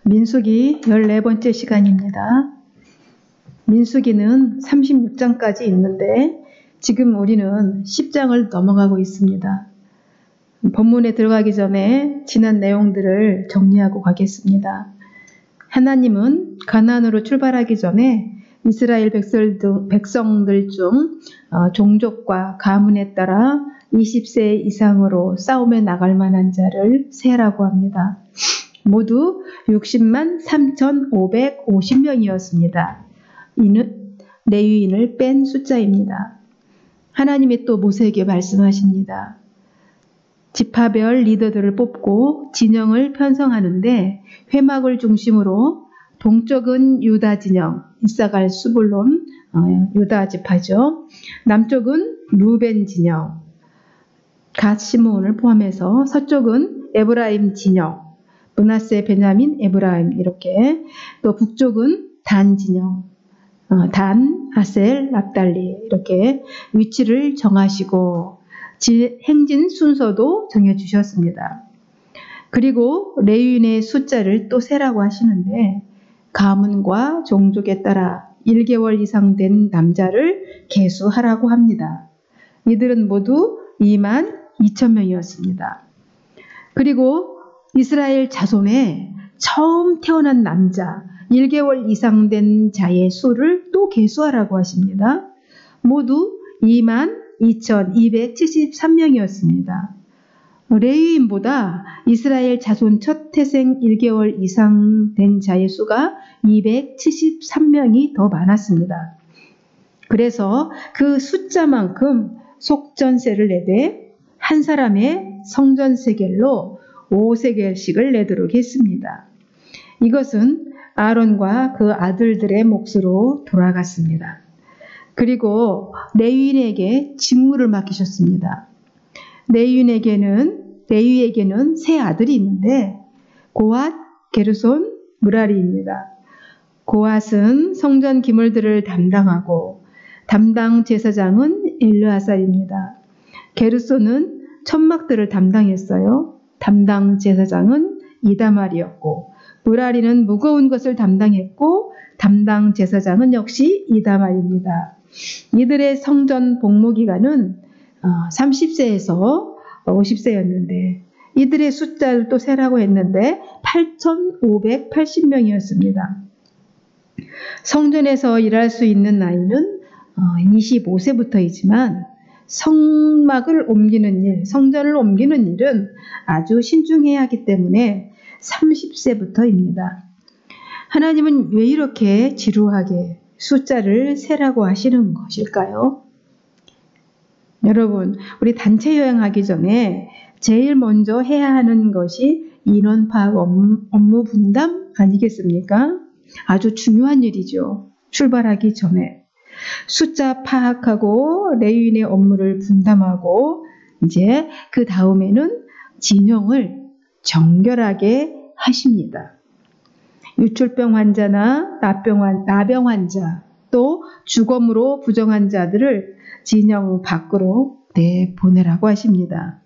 민수기 14번째 시간입니다. 민수기는 36장까지 있는데 지금 우리는 10장을 넘어가고 있습니다. 본문에 들어가기 전에 지난 내용들을 정리하고 가겠습니다. 하나님은 가나안으로 출발하기 전에 이스라엘 백성들 중 종족과 가문에 따라 20세 이상으로 싸움에 나갈 만한 자를 세라고 합니다. 모두 60만 3,550명이었습니다. 이는 레위인을 뺀 숫자입니다. 하나님이 또 모세에게 말씀하십니다. 지파별 리더들을 뽑고 진영을 편성하는데 회막을 중심으로 동쪽은 유다 진영, 이사갈 수불론, 유다 지파죠. 남쪽은 루벤 진영, 갓 시므온을 포함해서 서쪽은 에브라임 진영, 므낫세 베냐민 에브라임 이렇게 또 북쪽은 단 진영, 단, 아셀, 납달리 이렇게 위치를 정하시고 행진 순서도 정해주셨습니다. 그리고 레위인의 숫자를 또 세라고 하시는데 가문과 종족에 따라 1개월 이상 된 남자를 계수하라고 합니다. 이들은 모두 2만 2천 명이었습니다. 그리고 이스라엘 자손에 처음 태어난 남자 1개월 이상 된 자의 수를 또 계수하라고 하십니다. 모두 2만 2,273명이었습니다. 레위인보다 이스라엘 자손 첫 태생 1개월 이상 된 자의 수가 273명이 더 많았습니다. 그래서 그 숫자만큼 속전세를 내되 한 사람의 성전세겔로 5세겔씩을 내도록 했습니다. 이것은 아론과 그 아들들의 몫으로 돌아갔습니다. 그리고 레위인에게 직무를 맡기셨습니다. 레위에게는 세 아들이 있는데 고앗, 게르손, 므라리입니다. 고앗은 성전 기물들을 담당하고 담당 제사장은 엘르아살입니다. 게르손은 천막들을 담당했어요. 담당 제사장은 이다말이었고 므라리는 무거운 것을 담당했고 담당 제사장은 역시 이다말입니다. 이들의 성전 복무 기간은 30세에서 50세였는데 이들의 숫자를 또 세라고 했는데 8,580명이었습니다. 성전에서 일할 수 있는 나이는 25세부터이지만 성막을 옮기는 일, 성전을 옮기는 일은 아주 신중해야 하기 때문에 30세부터입니다. 하나님은 왜 이렇게 지루하게 숫자를 세라고 하시는 것일까요? 여러분, 우리 단체 여행하기 전에 제일 먼저 해야 하는 것이 인원 파악 업무 분담 아니겠습니까? 아주 중요한 일이죠. 출발하기 전에. 숫자 파악하고 레위인의 업무를 분담하고 이제 그 다음에는 진영을 정결하게 하십니다. 유출병 환자나 나병 환자 또 주검으로 부정한 자들을 진영 밖으로 내보내라고 하십니다.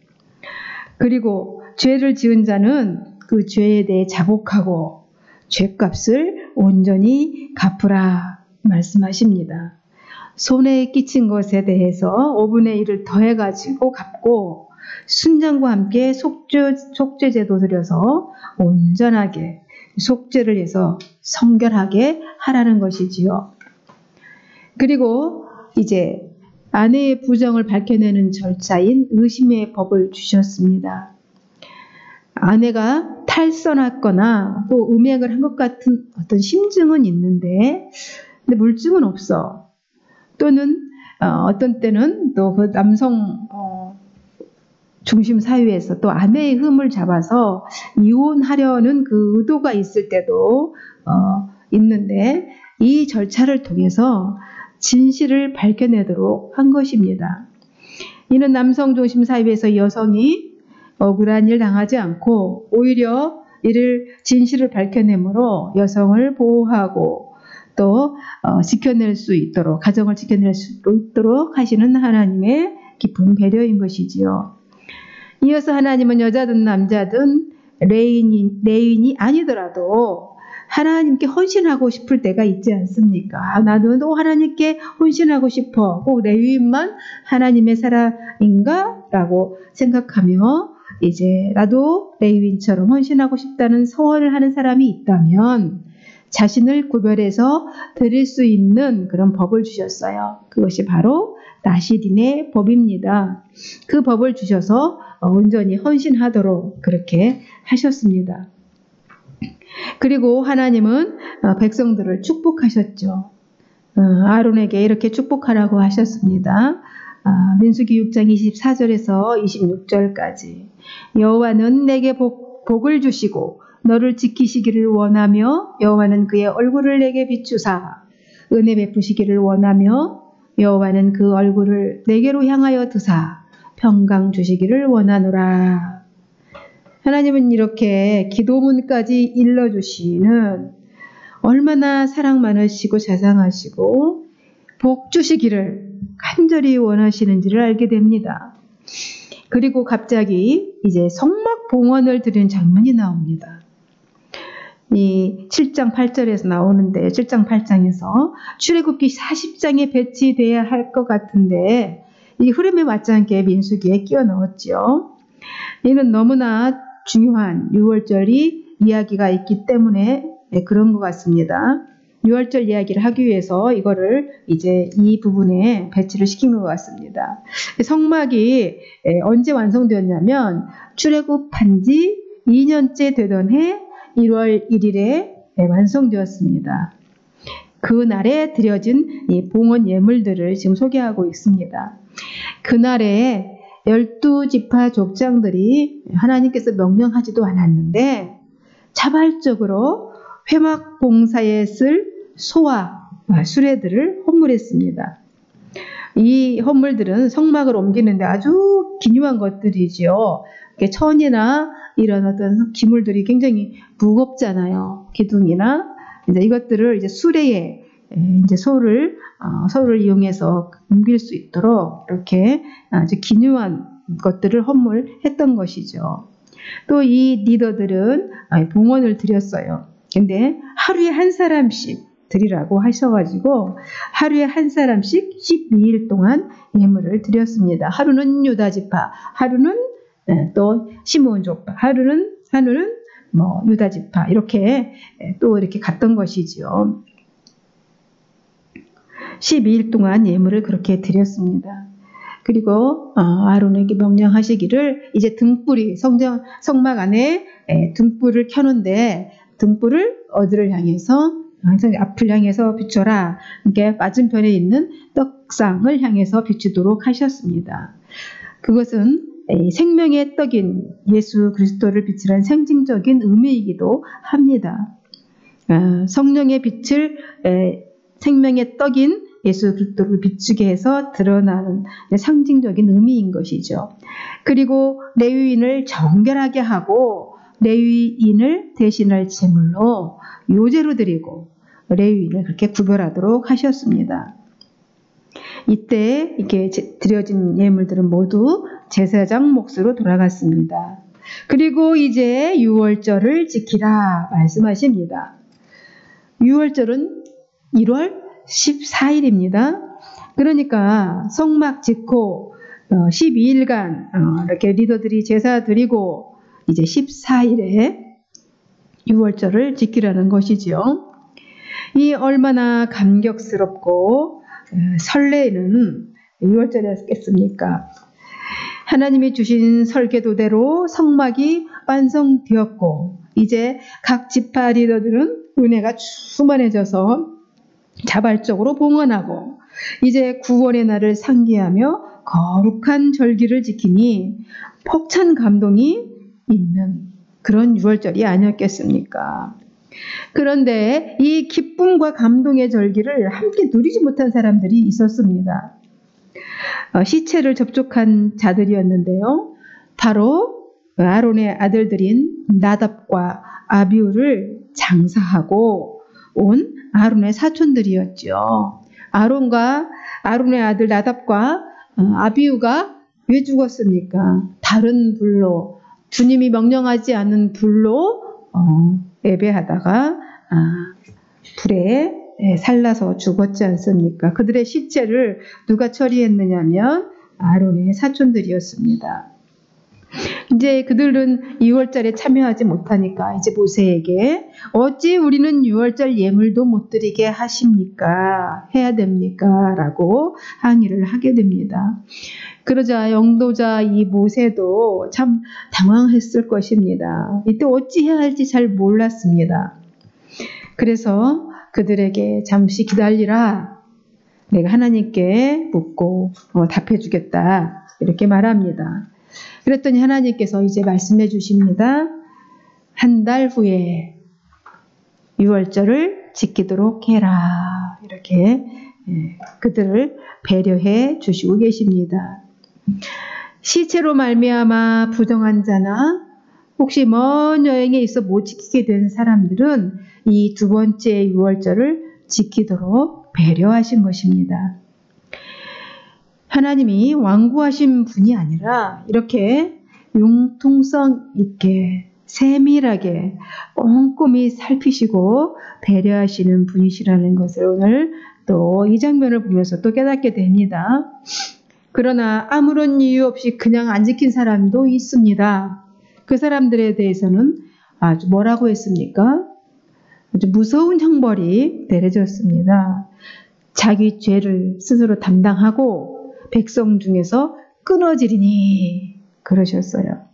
그리고 죄를 지은 자는 그 죄에 대해 자복하고 죄값을 온전히 ghaf라 말씀하십니다. 손에 끼친 것에 대해서 5분의 1을 더해가지고 갚고 순장과 함께 속죄제도 드려서 온전하게 속죄를 해서 성결하게 하라는 것이지요. 그리고 이제 아내의 부정을 밝혀내는 절차인 의심의 법을 주셨습니다. 아내가 탈선했거나 또 음행을 한 것 같은 어떤 심증은 있는데 근데 물증은 없어. 또는 어떤 때는 또 그 남성 중심 사회에서 또 아내의 흠을 잡아서 이혼하려는 그 의도가 있을 때도 있는데 이 절차를 통해서 진실을 밝혀내도록 한 것입니다. 이는 남성 중심 사회에서 여성이 억울한 일 당하지 않고 오히려 이를 진실을 밝혀내므로 여성을 보호하고 또 지켜낼 수 있도록 가정을 지켜낼 수 있도록 하시는 하나님의 깊은 배려인 것이지요. 이어서 하나님은 여자든 남자든 레위인이 아니더라도 하나님께 헌신하고 싶을 때가 있지 않습니까? 나도 또 하나님께 헌신하고 싶어. 꼭 레위인만 하나님의 사람인가? 라고 생각하며 이제 나도 레위인처럼 헌신하고 싶다는 소원을 하는 사람이 있다면 자신을 구별해서 드릴 수 있는 그런 법을 주셨어요. 그것이 바로 나시린의 법입니다. 그 법을 주셔서 온전히 헌신하도록 그렇게 하셨습니다. 그리고 하나님은 백성들을 축복하셨죠. 아론에게 이렇게 축복하라고 하셨습니다. 민수기 6장 24절에서 26절까지 여호와는 내게 복을 주시고 너를 지키시기를 원하며 여호와는 그의 얼굴을 내게 비추사 은혜 베푸시기를 원하며 여호와는 그 얼굴을 내게로 향하여 드사 평강 주시기를 원하노라. 하나님은 이렇게 기도문까지 일러주시는 얼마나 사랑 많으시고 자상하시고 복 주시기를 간절히 원하시는지를 알게 됩니다. 그리고 갑자기 이제 성막 봉헌을 드리는 장면이 나옵니다. 이 7장 8절에서 나오는데 7장 8장에서 출애굽기 40장에 배치돼야 할 것 같은데 이 흐름에 맞지 않게 민수기에 끼워 넣었죠. 이는 너무나 중요한 6월절이 이야기가 있기 때문에 그런 것 같습니다. 6월절 이야기를 하기 위해서 이거를 이제 이 부분에 배치를 시킨 것 같습니다. 성막이 언제 완성되었냐면 출애굽한 지 2년째 되던 해 1월 1일에 완성되었습니다. 그날에 드려진 이 봉헌 예물들을 지금 소개하고 있습니다. 그날에 12지파 족장들이 하나님께서 명령하지도 않았는데 자발적으로 회막 봉사에 쓸 소와 수레들을 헌물했습니다. 이 헌물들은 성막을 옮기는데 아주 기묘한 것들이지요. 천이나 이런 어떤 기물들이 굉장히 무겁잖아요. 기둥이나 이제 이것들을 이제 수레에 이제 소를 이용해서 옮길 수 있도록 이렇게 아주 기묘한 것들을 헌물했던 것이죠. 또 이 리더들은 봉헌을 드렸어요. 근데 하루에 한 사람씩 드리라고 하셔가지고 하루에 한 사람씩 12일 동안 예물을 드렸습니다. 하루는 유다지파, 하루는 또 시므온 족파, 하루는 유다지파 이렇게 또 이렇게 갔던 것이지요. 12일 동안 예물을 그렇게 드렸습니다. 그리고 아론에게 명령하시기를 이제 등불이 성막 안에 등불을 켜는데 등불을 어디를 향해서 항상 앞을 향해서 비춰라. 이렇게 맞은편에 있는 떡상을 향해서 비추도록 하셨습니다. 그것은 생명의 떡인 예수 그리스도를 비추라는 상징적인 의미이기도 합니다. 성령의 빛을 생명의 떡인 예수 그리스도를 비추게 해서 드러나는 상징적인 의미인 것이죠. 그리고 레위인을 정결하게 하고 레위인을 대신할 제물로 요제로 드리고 레위인을 그렇게 구별하도록 하셨습니다. 이때 이렇게 드려진 예물들은 모두 제사장 몫으로 돌아갔습니다. 그리고 이제 유월절을 지키라 말씀하십니다. 유월절은 1월 14일입니다. 그러니까 성막 짓고 12일간 이렇게 리더들이 제사 드리고 이제 14일에 유월절을 지키라는 것이죠. 이 얼마나 감격스럽고 설레는 유월절이었겠습니까? 하나님이 주신 설계도대로 성막이 완성되었고 이제 각 지파 리더들은 은혜가 충만해져서 자발적으로 봉헌하고 이제 구원의 날을 상기하며 거룩한 절기를 지키니 벅찬 감동이 있는 그런 유월절이 아니었겠습니까? 그런데 이 기쁨과 감동의 절기를 함께 누리지 못한 사람들이 있었습니다. 시체를 접촉한 자들이었는데요. 바로 아론의 아들들인 나답과 아비후를 장사하고 온 아론의 사촌들이었죠. 아론의 아들 나답과 아비후가 왜 죽었습니까? 다른 불로, 주님이 명령하지 않은 불로 예배하다가 불에 살라서 죽었지 않습니까? 그들의 시체를 누가 처리했느냐면 아론의 사촌들이었습니다. 이제 그들은 2월절에 참여하지 못하니까 이제 모세에게 어찌 우리는 6월절 예물도 못 드리게 하십니까? 해야 됩니까? 라고 항의를 하게 됩니다. 그러자 영도자 이 모세도 참 당황했을 것입니다. 이때 어찌 해야 할지 잘 몰랐습니다. 그래서 그들에게 잠시 기다리라. 내가 하나님께 묻고 답해 주겠다. 이렇게 말합니다. 그랬더니 하나님께서 이제 말씀해 주십니다. 한 달 후에 6월절을 지키도록 해라. 이렇게 그들을 배려해 주시고 계십니다. 시체로 말미암아 부정한 자나 혹시 먼 여행에 있어 못 지키게 된 사람들은 이 두 번째 6월절을 지키도록 배려하신 것입니다. 하나님이 완고하신 분이 아니라 이렇게 융통성 있게 세밀하게 꼼꼼히 살피시고 배려하시는 분이시라는 것을 오늘 또 이 장면을 보면서 또 깨닫게 됩니다. 그러나 아무런 이유 없이 그냥 안 지킨 사람도 있습니다. 그 사람들에 대해서는 아주 뭐라고 했습니까? 아주 무서운 형벌이 내려졌습니다. 자기 죄를 스스로 담당하고 백성 중에서 끊어지리니 그러셨어요.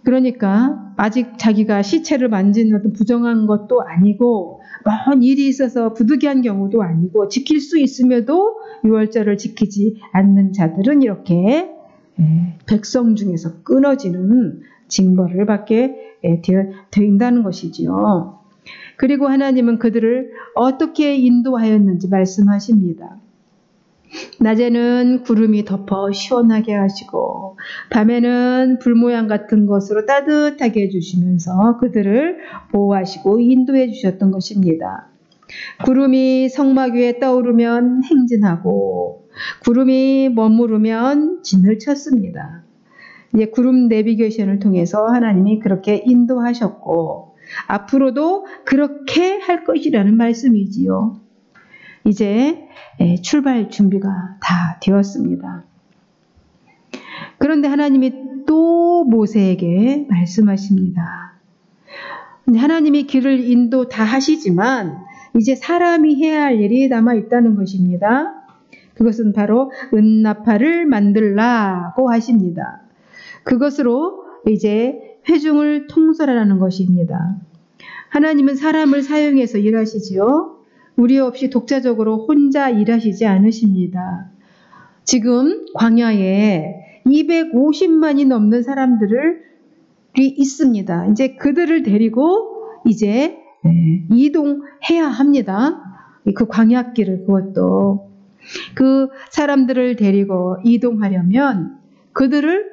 그러니까 아직 자기가 시체를 만지는 어떤 부정한 것도 아니고 먼 일이 있어서 부득이한 경우도 아니고 지킬 수 있음에도 6월절을 지키지 않는 자들은 이렇게 백성 중에서 끊어지는 징벌을 받게 된다는 것이지요. 그리고 하나님은 그들을 어떻게 인도하였는지 말씀하십니다. 낮에는 구름이 덮어 시원하게 하시고 밤에는 불 모양 같은 것으로 따뜻하게 해주시면서 그들을 보호하시고 인도해 주셨던 것입니다. 구름이 성막 위에 떠오르면 행진하고 구름이 머무르면 진을 쳤습니다. 이제 구름 내비게이션을 통해서 하나님이 그렇게 인도하셨고 앞으로도 그렇게 할 것이라는 말씀이지요. 이제 출발 준비가 다 되었습니다. 그런데 하나님이 또 모세에게 말씀하십니다. 하나님이 길을 인도 다 하시지만 이제 사람이 해야 할 일이 남아 있다는 것입니다. 그것은 바로 은나팔을 만들라고 하십니다. 그것으로 이제 회중을 통솔하라는 것입니다. 하나님은 사람을 사용해서 일하시지요. 우리 없이 독자적으로 혼자 일하시지 않으십니다. 지금 광야에 250만이 넘는 사람들이 있습니다. 이제 그들을 데리고 이제 이동해야 합니다. 그 광야길을 그것도 그 사람들을 데리고 이동하려면 그들을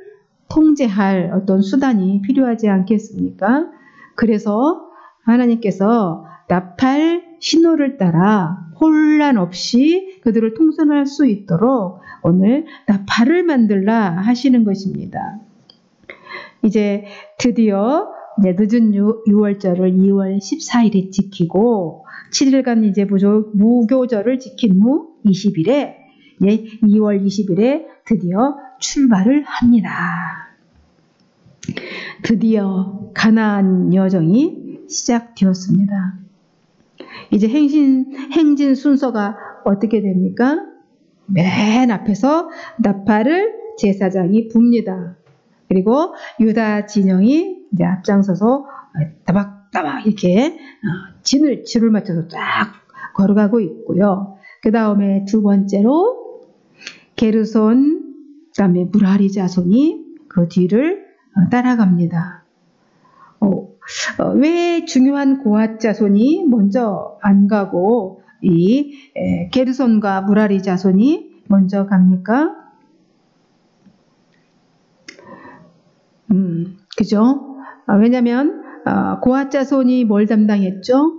통제할 어떤 수단이 필요하지 않겠습니까? 그래서 하나님께서 나팔 신호를 따라 혼란 없이 그들을 통솔할 수 있도록 오늘 나팔을 만들라 하시는 것입니다. 이제 드디어 늦은 6월절을 2월 14일에 지키고 7일간 이제 무교절을 지킨 후 20일에 2월 20일에 드디어 출발을 합니다. 드디어 가나안 여정이 시작되었습니다. 이제 행진 순서가 어떻게 됩니까? 맨 앞에서 나팔을 제사장이 붑니다. 그리고 유다 진영이 이제 앞장서서 따박따박 이렇게 줄을 맞춰서 쫙 걸어가고 있고요. 그 다음에 두 번째로 게르손, 그 다음에 무라리 자손이 그 뒤를 따라갑니다. 왜 중요한 고핫 자손이 먼저 안 가고 이 게르손과 무라리 자손이 먼저 갑니까? 그죠? 왜냐하면 고핫 자손이 뭘 담당했죠?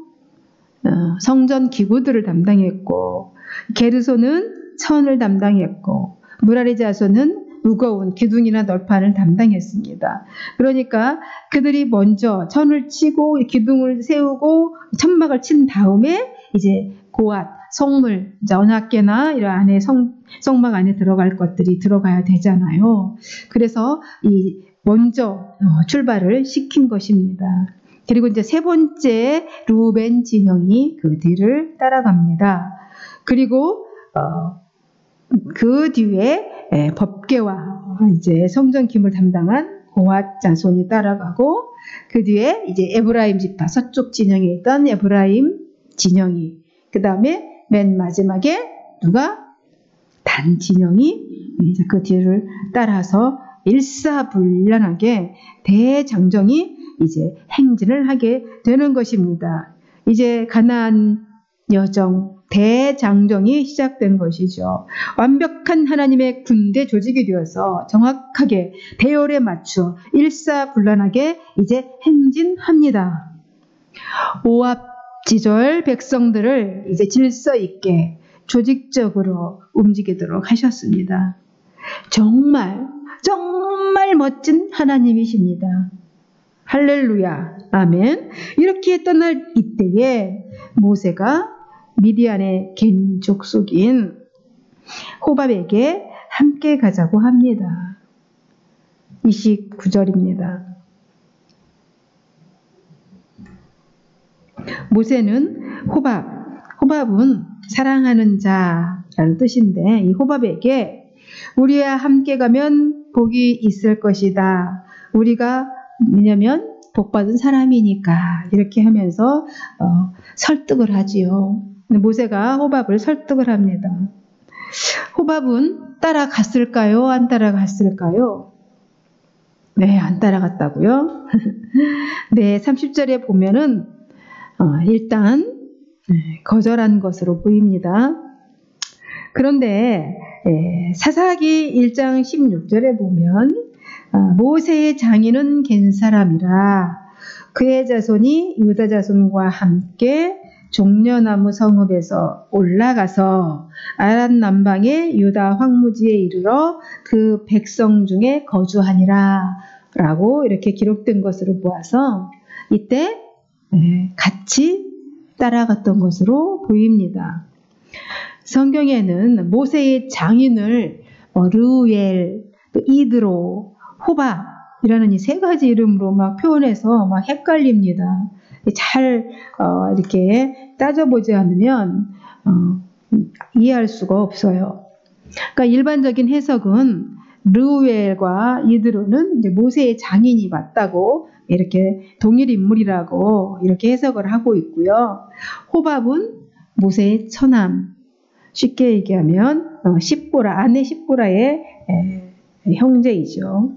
성전 기구들을 담당했고 게르손은 천을 담당했고 무라리 자손은 무거운 기둥이나 널판을 담당했습니다. 그러니까 그들이 먼저 천을 치고 기둥을 세우고 천막을 친 다음에 이제 고앗, 성물, 언약궤나 이런 안에 성막 안에 들어갈 것들이 들어가야 되잖아요. 그래서 이 먼저 출발을 시킨 것입니다. 그리고 이제 세 번째 루벤 진영이 그 뒤를 따라갑니다. 그리고 그 뒤에 법궤와 이제 성전 기물 담당한 고앗 자손이 따라가고 그 뒤에 이제 에브라임 지파 서쪽 진영에 있던 에브라임 진영이 그 다음에 맨 마지막에 누가 단 진영이 이제 그 뒤를 따라서 일사불란하게 대장정이 이제 행진을 하게 되는 것입니다. 이제 가나안 여정 대장정이 시작된 것이죠. 완벽한 하나님의 군대 조직이 되어서 정확하게 대열에 맞춰 일사불란하게 이제 행진합니다. 모압 지절 백성들을 이제 질서 있게 조직적으로 움직이도록 하셨습니다. 정말 멋진 하나님이십니다. 할렐루야, 아멘. 이렇게 떠날 이때에 모세가 미디안의 갠 족속인 호밥에게 함께 가자고 합니다. 29절입니다. 모세는 호밥은 사랑하는 자라는 뜻인데 이 호밥에게 우리와 함께 가면 복이 있을 것이다. 우리가 왜냐면 복받은 사람이니까 이렇게 하면서 설득을 하지요. 모세가 호밥을 설득을 합니다. 호밥은 따라갔을까요? 안 따라갔을까요? 네, 안 따라갔다고요? 네, 30절에 보면은 일단 거절한 것으로 보입니다. 그런데 사사기 1장 16절에 보면 모세의 장인은 갠 사람이라 그의 자손이 유다 자손과 함께 종려나무 성읍에서 올라가서 아랏 남방의 유다 황무지에 이르러 그 백성 중에 거주하니라 라고 이렇게 기록된 것으로 보아서 이때 같이 따라갔던 것으로 보입니다. 성경에는 모세의 장인을 르우엘, 이드로, 호밥이라는 이 세 가지 이름으로 막 표현해서 막 헷갈립니다. 잘 이렇게 따져보지 않으면 이해할 수가 없어요. 그러니까 일반적인 해석은 르우엘과 이드로는 이제 모세의 장인이 맞다고 이렇게 동일 인물이라고 이렇게 해석을 하고 있고요. 호밥은 모세의 처남, 쉽게 얘기하면 십보라, 아내 십보라의 형제이죠.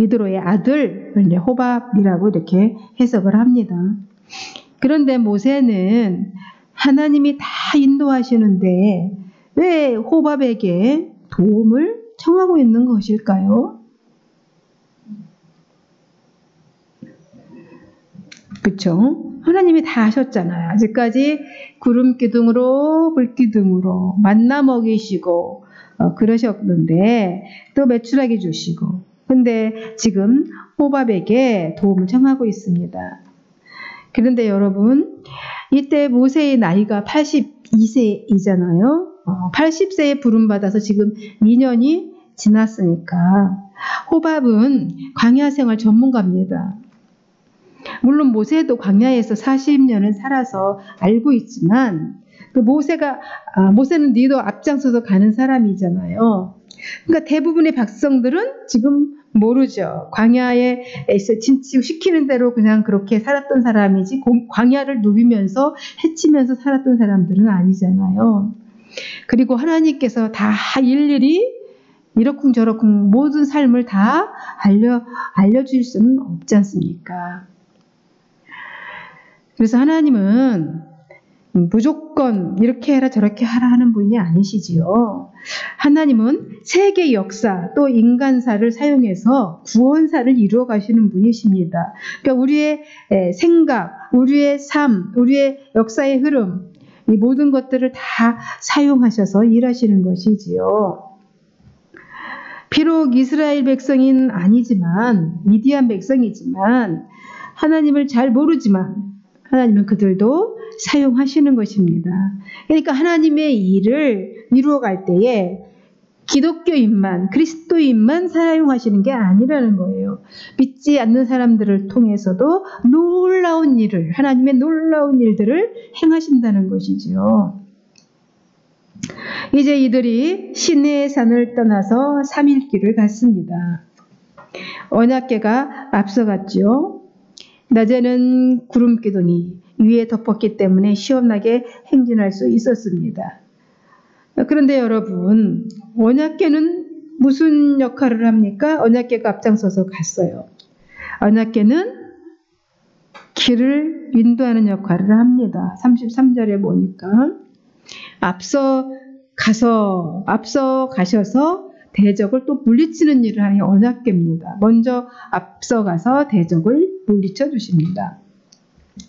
이드로의 아들 호밥이라고 이렇게 해석을 합니다. 그런데 모세는 하나님이 다 인도하시는데 왜 호밥에게 도움을 청하고 있는 것일까요? 그렇죠? 하나님이 다 하셨잖아요. 아직까지 구름 기둥으로 불 기둥으로 만나 먹이시고 그러셨는데 또 메추라기 주시고 근데 지금 호밥에게 도움을 청하고 있습니다. 그런데 여러분 이때 모세의 나이가 82세이잖아요. 80세에 부름받아서 지금 2년이 지났으니까 호밥은 광야 생활 전문가입니다. 물론 모세도 광야에서 40년을 살아서 알고 있지만 그 모세는 니도 앞장서서 가는 사람이잖아요. 그러니까 대부분의 백성들은 지금 모르죠. 광야에서 시키는 대로 그냥 그렇게 살았던 사람이지 광야를 누비면서 헤치면서 살았던 사람들은 아니잖아요. 그리고 하나님께서 다 일일이 이러쿵저러쿵 모든 삶을 다 알려줄 수는 없지 않습니까? 그래서 하나님은 무조건 이렇게 해라 저렇게 하라 하는 분이 아니시지요. 하나님은 세계 역사 또 인간사를 사용해서 구원사를 이루어 가시는 분이십니다. 그러니까 우리의 생각, 우리의 삶, 우리의 역사의 흐름 이 모든 것들을 다 사용하셔서 일하시는 것이지요. 비록 이스라엘 백성인 아니지만, 미디안 백성이지만, 하나님을 잘 모르지만 하나님은 그들도 사용하시는 것입니다. 그러니까 하나님의 일을 이루어갈 때에 기독교인만, 그리스도인만 사용하시는 게 아니라는 거예요. 믿지 않는 사람들을 통해서도 놀라운 일을, 하나님의 놀라운 일들을 행하신다는 것이죠. 이제 이들이 시내의 산을 떠나서 3일길을 갔습니다. 언약궤가 앞서갔죠. 낮에는 구름 기둥이 위에 덮었기 때문에 시원하게 행진할 수 있었습니다. 그런데 여러분, 언약궤는 무슨 역할을 합니까? 언약궤가 앞장서서 갔어요. 언약궤는 길을 인도하는 역할을 합니다. 33절에 보니까 앞서 가셔서 대적을 또 물리치는 일을 하는 언약궤입니다. 먼저 앞서가서 대적을 물리쳐 주십니다.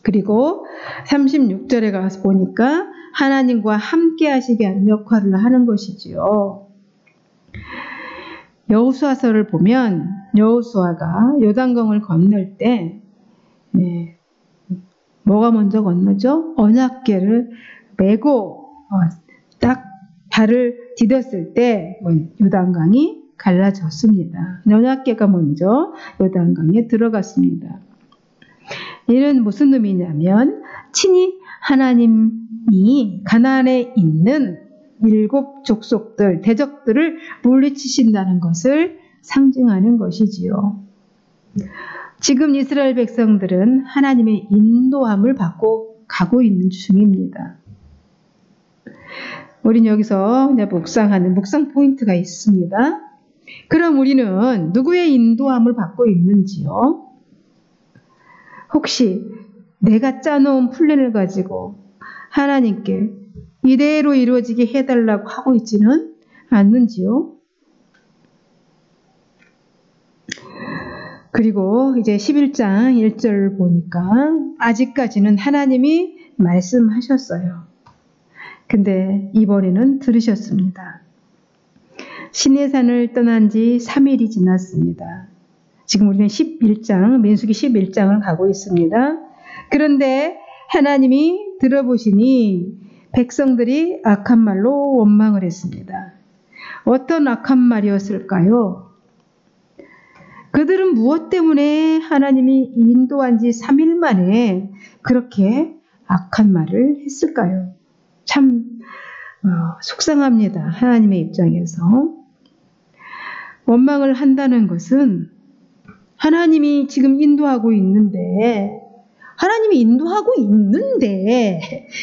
그리고 36절에 가서 보니까 하나님과 함께 하시게 하는 역할을 하는 것이지요. 여호수아서를 보면 여호수아가 요단강을 건널 때 뭐가 먼저 건너죠? 언약궤를 메고 딱 발을 디뎠을 때 요단강이 갈라졌습니다. 언약궤가 먼저 요단강에 들어갔습니다. 이는 무슨 의미냐면 친히 하나님이 가나안에 있는 7 족속들, 대적들을 물리치신다는 것을 상징하는 것이지요. 지금 이스라엘 백성들은 하나님의 인도함을 받고 가고 있는 중입니다. 우린 여기서 이제 묵상 포인트가 있습니다. 그럼 우리는 누구의 인도함을 받고 있는지요? 혹시 내가 짜놓은 플랜을 가지고 하나님께 이대로 이루어지게 해달라고 하고 있지는 않는지요? 그리고 이제 11장 1절을 보니까 아직까지는 하나님이 말씀하셨어요. 근데 이번에는 들으셨습니다. 시내산을 떠난 지 3일이 지났습니다. 지금 우리는 11장, 민수기 11장을 가고 있습니다. 그런데 하나님이 들어보시니 백성들이 악한 말로 원망을 했습니다. 어떤 악한 말이었을까요? 그들은 무엇 때문에 하나님이 인도한 지 3일 만에 그렇게 악한 말을 했을까요? 참 속상합니다. 하나님의 입장에서. 원망을 한다는 것은 하나님이 지금 인도하고 있는데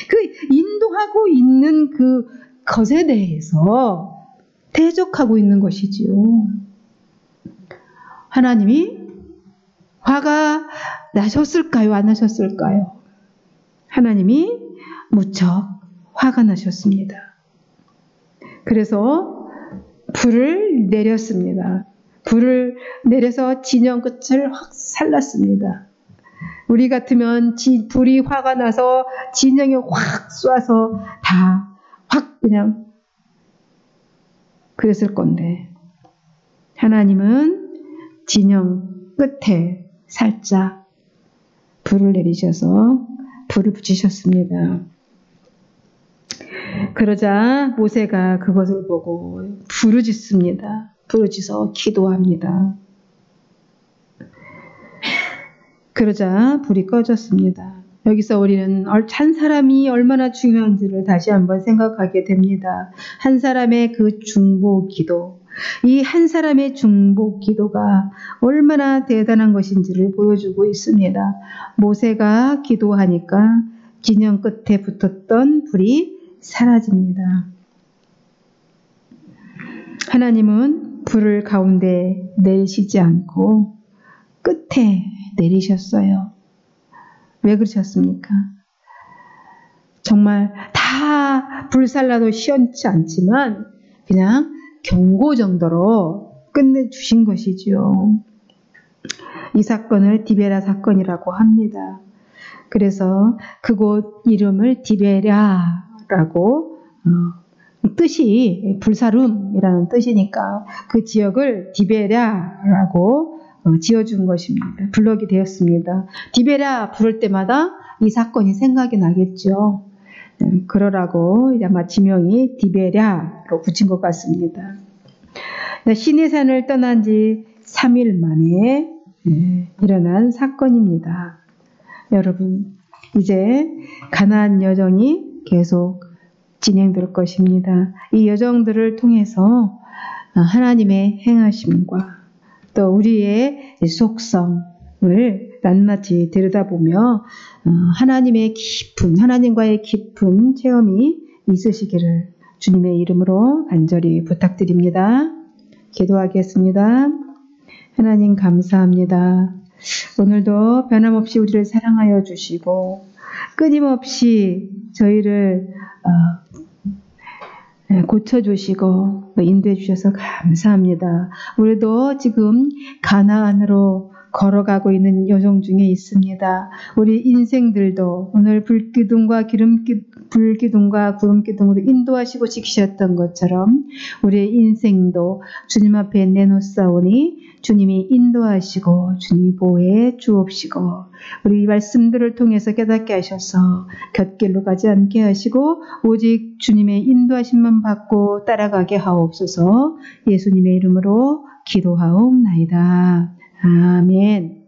그 인도하고 있는 그 것에 대해서 대적하고 있는 것이지요. 하나님이 화가 나셨을까요? 안 나셨을까요? 하나님이 무척 화가 나셨습니다. 그래서 불을 내렸습니다. 불을 내려서 진영 끝을 확 살랐습니다. 우리 같으면 불이 화가 나서 진영에 확 쏴서 다 확 그냥 그랬을 건데 하나님은 진영 끝에 살짝 불을 내리셔서 불을 붙이셨습니다. 그러자 모세가 그것을 보고 부르짖습니다. 부르짖어 기도합니다. 그러자 불이 꺼졌습니다. 여기서 우리는 한 사람이 얼마나 중요한지를 다시 한번 생각하게 됩니다. 한 사람의 그 중보 기도, 이 한 사람의 중보 기도가 얼마나 대단한 것인지를 보여주고 있습니다. 모세가 기도하니까 진영 끝에 붙었던 불이 사라집니다. 하나님은 불을 가운데 내리시지 않고 끝에 내리셨어요. 왜 그러셨습니까? 정말 다 불살라도 시원치 않지만 그냥 경고 정도로 끝내주신 것이지요. 이 사건을 디베라 사건이라고 합니다. 그래서 그곳 이름을 디베랴라고 뜻이 불사름이라는 뜻이니까 그 지역을 디베랴라고 지어준 것입니다. 블럭이 되었습니다. 디베랴 부를 때마다 이 사건이 생각이 나겠죠. 그러라고 아마 지명이 디베랴로 붙인 것 같습니다. 시내산을 떠난 지 3일 만에 일어난 사건입니다. 여러분, 이제 가나안 여정이 계속 진행될 것입니다. 이 여정들을 통해서 하나님의 행하심과 또 우리의 속성을 낱낱이 들여다보며 하나님과의 깊은 체험이 있으시기를 주님의 이름으로 간절히 부탁드립니다. 기도하겠습니다. 하나님 감사합니다. 오늘도 변함없이 우리를 사랑하여 주시고 끊임없이 저희를 고쳐주시고 인도해 주셔서 감사합니다. 우리도 지금 가나안으로 걸어가고 있는 여정 중에 있습니다. 우리 인생들도 오늘 불기둥과 구름기둥으로 인도하시고 지키셨던 것처럼 우리의 인생도 주님 앞에 내놓사오니 주님이 인도하시고 주님이 보호해 주옵시고 우리 말씀들을 통해서 깨닫게 하셔서 곁길로 가지 않게 하시고 오직 주님의 인도하심만 받고 따라가게 하옵소서. 예수님의 이름으로 기도하옵나이다. 아멘.